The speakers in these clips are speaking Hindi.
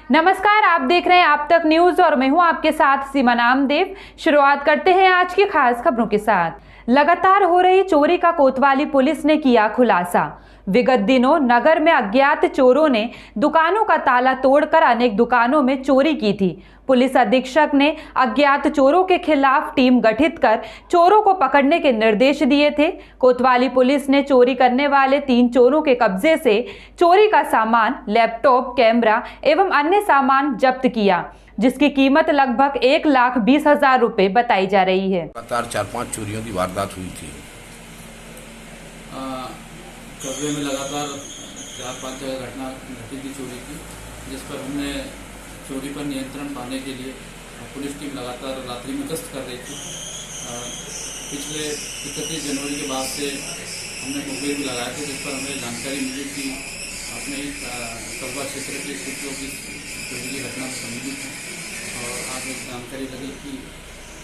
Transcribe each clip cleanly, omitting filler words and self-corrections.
नमस्कार, आप देख रहे हैं आप तक न्यूज और मैं हूं आपके साथ सीमा नामदेव। शुरुआत करते हैं आज की खास खबरों के साथ। लगातार हो रही चोरी का कोतवाली पुलिस ने किया खुलासा। विगत दिनों नगर में अज्ञात चोरों ने दुकानों का ताला तोड़कर अनेक दुकानों में चोरी की थी। पुलिस अधीक्षक ने अज्ञात चोरों के खिलाफ टीम गठित कर चोरों को पकड़ने के निर्देश दिए थे। कोतवाली पुलिस ने चोरी करने वाले 3 चोरों के कब्जे से चोरी का सामान, लैपटॉप, कैमरा एवं अन्य सामान जब्त किया, जिसकी कीमत लगभग 1,20,000 रुपए बताई जा रही है। लगातार 4-5 चोरियों की वारदात हुई थी। कस्बे में लगातार 4-5 जगह घटना घटी थी चोरी की, जिस पर हमने चोरी पर नियंत्रण पाने के लिए पुलिस टीम लगातार रात्रि में गश्त कर रही थी। पिछले 31 जनवरी के बाद से हमने मुखबिर भी लगाए थे, जिस पर हमें जानकारी मिली कि अपने कस्बा क्षेत्र के कुछ लोग इस चोरी की घटना में सम्मिलित हैं और आज एक जानकारी लगी कि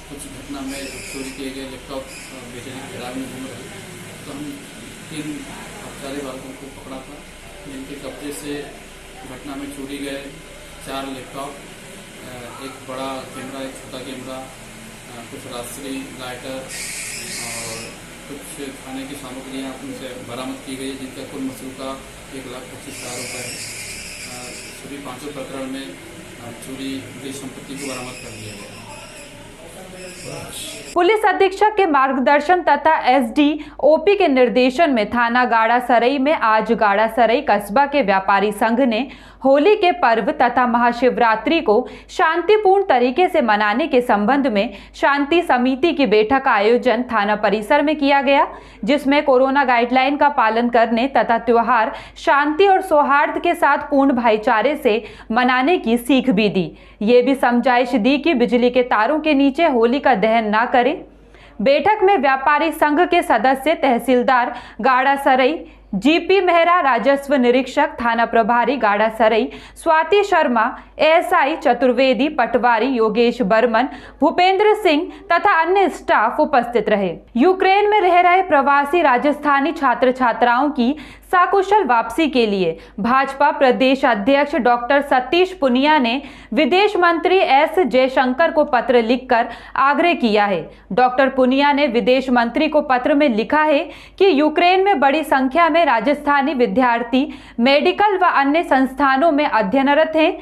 कुछ घटना में चोरी किए गए लैपटॉप बेचने की फिराक में घूम रहे। तो हम 3 अपचारी वालों को पकड़ा था, जिनके कब्जे से घटना में चोरी गए 4 लैपटॉप, एक बड़ा कैमरा, एक छोटा कैमरा, कुछ राजश्री लाइटर और कुछ खाने की सामग्रियाँ उनसे बरामद की गई, जिनका कुल मसूका 1,25,000 रुपये है। सभी 5 प्रकरण में चोरी गई संपत्ति को बरामद कर लिया गया। पुलिस अधीक्षक के मार्गदर्शन तथा एसडीओपी के निर्देशन में थाना गाड़ा सराई में आज गाड़ा सराई कस्बा के व्यापारी संघ ने होली के पर्व तथा महाशिवरात्रि को शांतिपूर्ण तरीके से मनाने के संबंध में शांति समिति की बैठक का आयोजन थाना परिसर में किया गया, जिसमें कोरोना गाइडलाइन का पालन करने तथा त्योहार शांति और सौहार्द के साथ पूर्ण भाईचारे से मनाने की सीख भी दी। ये भी समझाइश दी कि बिजली के तारों के नीचे होली का दहन न करें। बैठक में व्यापारी संघ के सदस्य, तहसीलदार गाड़ा सराई, जीपी मेहरा, राजस्व निरीक्षक, थाना प्रभारी गाड़ा सराई, स्वाति शर्मा, एएसआई चतुर्वेदी, पटवारी योगेश बर्मन, भूपेंद्र सिंह तथा अन्य स्टाफ उपस्थित रहे। यूक्रेन में रह रहे प्रवासी राजस्थानी छात्र छात्राओं की सकुशल वापसी के लिए भाजपा प्रदेश अध्यक्ष डॉक्टर सतीश पुनिया ने विदेश मंत्री एस जयशंकर को पत्र लिखकर आग्रह किया है। डॉक्टर पुनिया ने विदेश मंत्री को पत्र में लिखा है कि यूक्रेन में बड़ी संख्या में राजस्थानी विद्यार्थी मेडिकल व अन्य संस्थानों में अध्ययनरत हैं।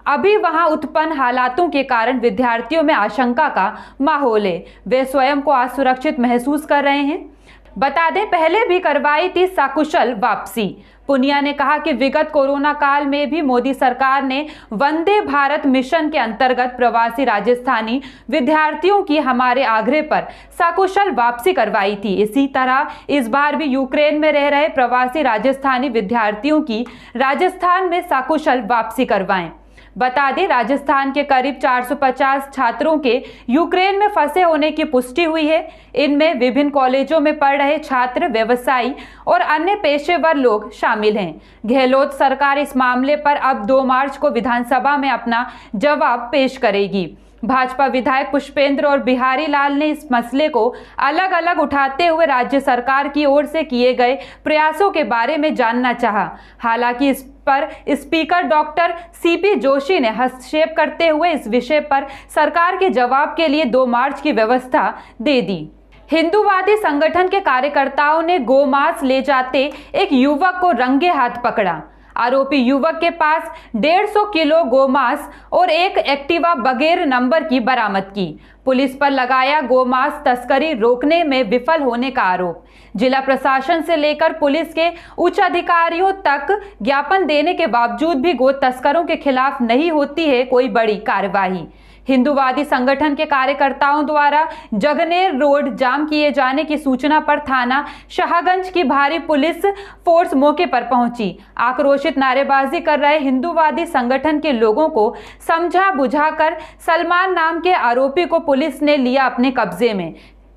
अभी वहां उत्पन्न हालातों के कारण विद्यार्थियों में आशंका का माहौल है। वे स्वयं को असुरक्षित महसूस कर रहे हैं। बता दें, पहले भी करवाई थी सकुशल वापसी। पुनिया ने कहा कि विगत कोरोना काल में भी मोदी सरकार ने वंदे भारत मिशन के अंतर्गत प्रवासी राजस्थानी विद्यार्थियों की हमारे आग्रह पर सकुशल वापसी करवाई थी। इसी तरह इस बार भी यूक्रेन में रह रहे प्रवासी राजस्थानी विद्यार्थियों की राजस्थान में सकुशल वापसी करवाएं। बता दें, राजस्थान के करीब 450 छात्रों के यूक्रेन में फंसे होने की पुष्टि हुई है। इनमें विभिन्न कॉलेजों में पढ़ रहे छात्र, व्यवसायी और अन्य पेशेवर लोग शामिल हैं। गहलोत सरकार इस मामले पर अब 2 मार्च को विधानसभा में अपना जवाब पेश करेगी। भाजपा विधायक पुष्पेंद्र और बिहारी लाल ने इस मसले को अलग अलग उठाते हुए राज्य सरकार की ओर से किए गए प्रयासों के बारे में जानना चाहा। हालांकि इस पर स्पीकर डॉक्टर सीपी जोशी ने हस्तक्षेप करते हुए इस विषय पर सरकार के जवाब के लिए 2 मार्च की व्यवस्था दे दी। हिंदूवादी संगठन के कार्यकर्ताओं ने गोमांस ले जाते एक युवक को रंगे हाथ पकड़ा। आरोपी युवक के पास 150 किलो गोमांस और एक एक्टिवा बगैर नंबर की बरामद की। पुलिस पर लगाया गोमांस तस्करी रोकने में विफल होने का आरोप। जिला प्रशासन से लेकर पुलिस के उच्च अधिकारियों तक ज्ञापन देने के बावजूद भी गो तस्करों के खिलाफ नहीं होती है कोई बड़ी कार्रवाई। हिंदूवादी संगठन के कार्यकर्ताओं द्वारा जगनेर रोड जाम किए जाने की सूचना पर थाना शाहगंज की भारी पुलिस फोर्स मौके पर पहुंची। आक्रोशित नारेबाजी कर रहे हिंदूवादी संगठन के लोगों को समझा बुझाकर सलमान नाम के आरोपी को पुलिस ने लिया अपने कब्जे में।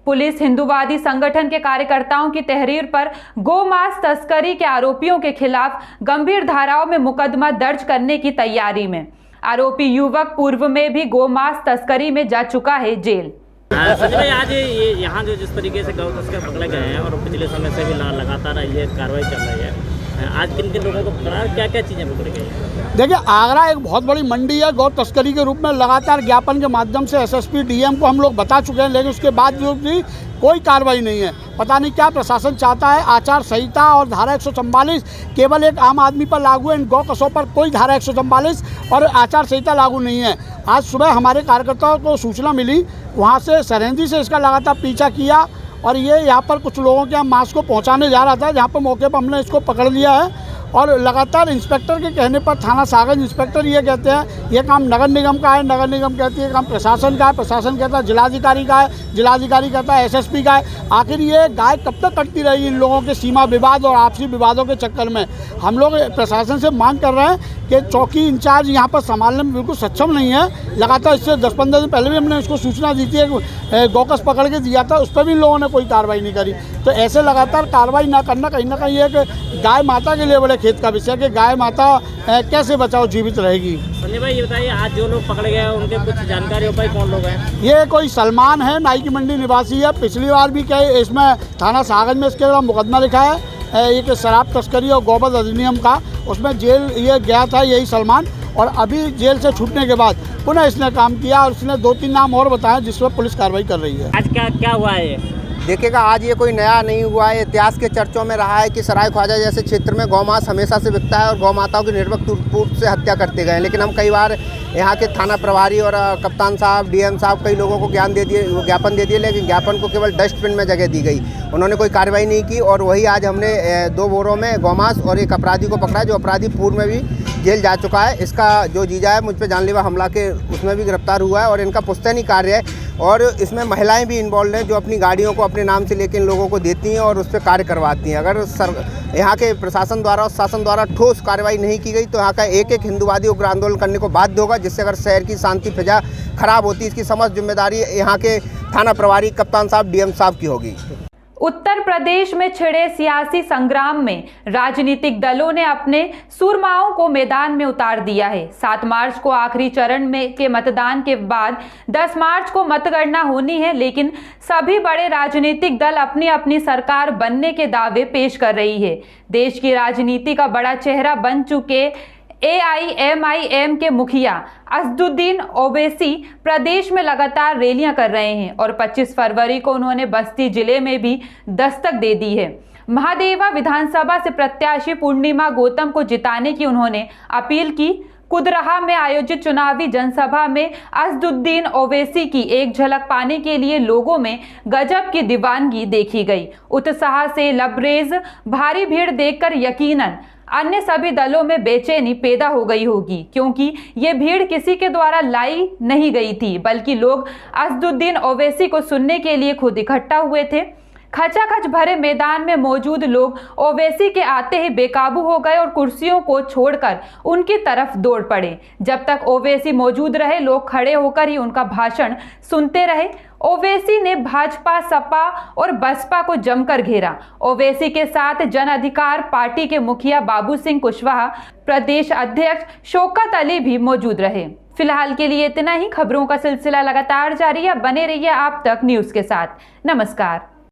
पुलिस हिंदूवादी संगठन के कार्यकर्ताओं की तहरीर पर गोमांस तस्करी के आरोपियों के खिलाफ गंभीर धाराओं में मुकदमा दर्ज करने की तैयारी में। आरोपी युवक पूर्व में भी गोमांस तस्करी में जा चुका है जेल। सच में आज यहाँ जो जिस तरीके से गौ तस्कर पकड़े गए हैं और पिछले समय से भी लगातार ये कार्रवाई चल रही है, आज किन किन लोगों को पकड़ा, क्या क्या चीज़ें पकड़ी गई? देखिए, आगरा एक बहुत बड़ी मंडी है। गौ तस्करी के रूप में लगातार ज्ञापन के माध्यम से एसएसपी डीएम को हम लोग बता चुके हैं, लेकिन उसके बाद भी कोई कार्रवाई नहीं है। पता नहीं क्या प्रशासन चाहता है। आचार संहिता और धारा 144 केवल एक आम आदमी पर लागू है, इन गौ कसों पर कोई धारा 144 और आचार संहिता लागू नहीं है। आज सुबह हमारे कार्यकर्ताओं को सूचना मिली, वहाँ से सरहदी से इसका लगातार पीछा किया और ये यहाँ पर कुछ लोगों के यहाँ मांस को पहुँचाने जा रहा था, जहाँ पर मौके पर हमने इसको पकड़ लिया है। और लगातार इंस्पेक्टर के कहने पर, थाना सागर इंस्पेक्टर ये कहते हैं ये काम नगर निगम का है, नगर निगम कहती है काम प्रशासन का है, प्रशासन कहता है जिलाधिकारी का है, जिलाधिकारी कहता है एसएसपी का है। आखिर ये गाय कब तक कटती रहेगी इन लोगों के सीमा विवाद और आपसी विवादों के चक्कर में? हम लोग प्रशासन से मांग कर रहे हैं कि चौकी इंचार्ज यहाँ पर संभालने में बिल्कुल सक्षम नहीं है। लगातार इससे 10-15 दिन पहले भी हमने उसको सूचना दी थी, गौकस पकड़ के दिया था, उस पर भी इन लोगों ने कोई कार्रवाई नहीं करी। तो ऐसे लगातार कार्रवाई ना करना कहीं ना कहीं एक गाय माता के लिए बड़े खेत का विषय कि गाय माता कैसे बचाओ जीवित रहेगी। संजय भाई, ये बताइए, आज जो लोग पकड़े गए हैं उनके कुछ जानकारी हो पाई, कौन लोग हैं? ये कोई सलमान है, नाई की मंडी निवासी है। पिछली बार भी क्या इसमें थाना सागर में इसके खिलाफ मुकदमा लिखा है एक शराब तस्करी और गौवध अधिनियम का, उसमें जेल ये गया था यही सलमान, और अभी जेल से छूटने के बाद पुनः इसने काम किया और इसने 2-3 नाम और बताए जिस पर पुलिस कार्रवाई कर रही है। आज क्या हुआ है ये? देखिएगा, आज ये कोई नया नहीं हुआ है। इतिहास के चर्चों में रहा है कि सराय ख्वाजा जैसे क्षेत्र में गौमांस हमेशा से बिकता है और गौ माताओं की निर्वक्त रूप से हत्या करते गए। लेकिन हम कई बार यहाँ के थाना प्रभारी और कप्तान साहब, डीएम साहब कई लोगों को ज्ञापन दे दिए, लेकिन ज्ञापन को केवल डस्टबिन में जगह दी गई, उन्होंने कोई कार्रवाई नहीं की। और वही आज हमने 2 बोरों में गौमांस और एक अपराधी को पकड़ा है, जो अपराधी पूर्व में भी जेल जा चुका है। इसका जो जीजा है मुझ पर जानलेवा हमला के उसमें भी गिरफ्तार हुआ है और इनका पुश्तैनी कार्य है। और इसमें महिलाएं भी इन्वॉल्व हैं, जो अपनी गाड़ियों को अपने नाम से लेकर इन लोगों को देती हैं और उस पर कार्य करवाती हैं। अगर यहाँ के प्रशासन द्वारा और शासन द्वारा ठोस कार्रवाई नहीं की गई तो यहाँ का एक हिंदुवादी उग्र आंदोलन करने को बाध्य होगा, जिससे अगर शहर की शांति फिजा खराब होती है, इसकी समस्त जिम्मेदारी यहाँ के थाना प्रभारी, कप्तान साहब, डीएम साहब की होगी। उत्तर प्रदेश में छिड़े सियासी संग्राम में राजनीतिक दलों ने अपने सूरमाओं को मैदान में उतार दिया है। 7 मार्च को आखिरी चरण में के मतदान के बाद 10 मार्च को मतगणना होनी है, लेकिन सभी बड़े राजनीतिक दल अपनी अपनी सरकार बनने के दावे पेश कर रही है। देश की राजनीति का बड़ा चेहरा बन चुके AIMIM के मुखिया असदुद्दीन ओवैसी प्रदेश में लगातार रैलियां कर रहे हैं और 25 फरवरी को उन्होंने बस्ती जिले में भी दस्तक दे दी है। महादेवा विधानसभा से प्रत्याशी पूर्णिमा गौतम को जिताने की उन्होंने अपील की। कुदरहा में आयोजित चुनावी जनसभा में असदुद्दीन ओवैसी की एक झलक पाने के लिए लोगों में गजब की दीवानगी देखी गई। उत्साह से लबरेज भारी भीड़ देखकर यकीनन अन्य सभी दलों में बेचैनी पैदा हो गई होगी, क्योंकि ये भीड़ किसी के द्वारा लाई नहीं गई थी, बल्कि लोग असदुद्दीन ओवैसी को सुनने के लिए खुद इकट्ठा हुए थे। खचाखच भरे मैदान में मौजूद लोग ओवैसी के आते ही बेकाबू हो गए और कुर्सियों को छोड़कर उनकी तरफ दौड़ पड़े। जब तक ओवैसी मौजूद रहे, लोग खड़े होकर ही उनका भाषण सुनते रहे। ओवैसी ने भाजपा, सपा और बसपा को जमकर घेरा। ओवैसी के साथ जन अधिकार पार्टी के मुखिया बाबू सिंह कुशवाहा, प्रदेश अध्यक्ष शौकत अली भी मौजूद रहे। फिलहाल के लिए इतना ही। खबरों का सिलसिला लगातार जारी है, बने रहिए आप तक न्यूज़ के साथ। नमस्कार।